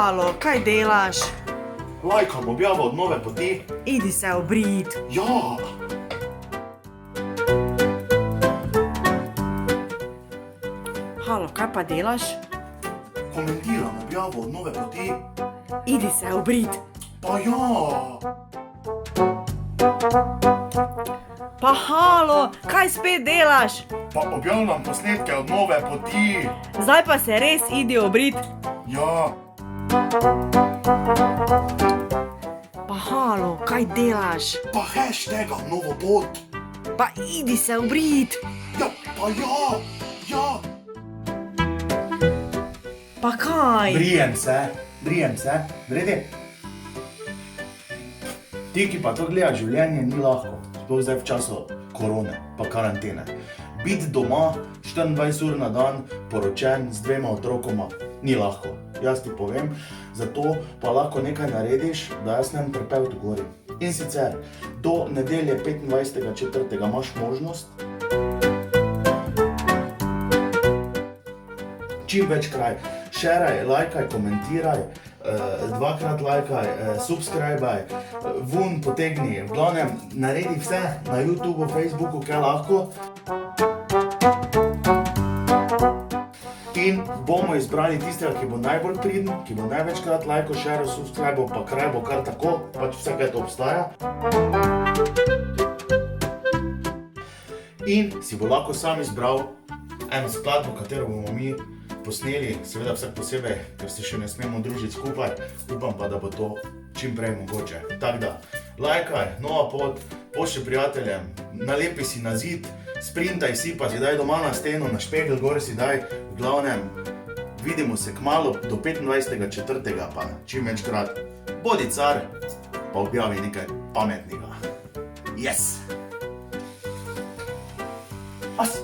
halo, kaj delaš? Lajkam objavo od Nove poti. Idi se obrit. Ja! Halo, kaj pa delaš? Komentiram objavo od Nove poti. Idi se obrit. Pa ja! Pa halo, kaj spet delaš? Pa objavljam posnetke od Nove poti. Zdaj pa se res idi obrit. Ja! Pa halo, kaj delaš? Pa hashtagam Novo pot. Pa idi se obrit. Ja, pa ja! Ja! Pa kaj? Brijem se, vredi? Ti, ki pa to gledaš, življenje ni lahko, sploh zdaj v času korone pa karantene. Biti doma 24 ur na dan, poročen z 2 otrokoma, ni lahko. Jaz ti povem, zato pa lahko nekaj narediš, da jaz nem trpel tu gori. In sicer, do nedelje 25.4. imaš možnost čim več kraj. Šeraj, lajkaj, komentiraj, dvakrat lajkaj, subscribaj, vun potegni, v glavnem naredi vse na YouTubeu, Facebooku, kaj lahko. In bomo izbrali tistega, ki bo najbolj priden, ki bo največkrat lajko, šeril, subscribe, pa kraj bo kar tako, pač vse kaj to obstaja. In si bo lahko sam izbral eno skladbo, katero bomo mi posneli, seveda vsak posebej, ker se še ne smemo družiti skupaj, upam pa, da bo to čim prej mogoče. Tako da, lajkaj, Nova pot, pošlji prijateljem, nalepi si na zid, sprintaj si, pa si daj doma na steno, na špegel gor si daj, v glavnem, vidimo se kmalu do 25.4. pa čim večkrat. Bodi car, pa objavi nekaj pametnega. Yes! As!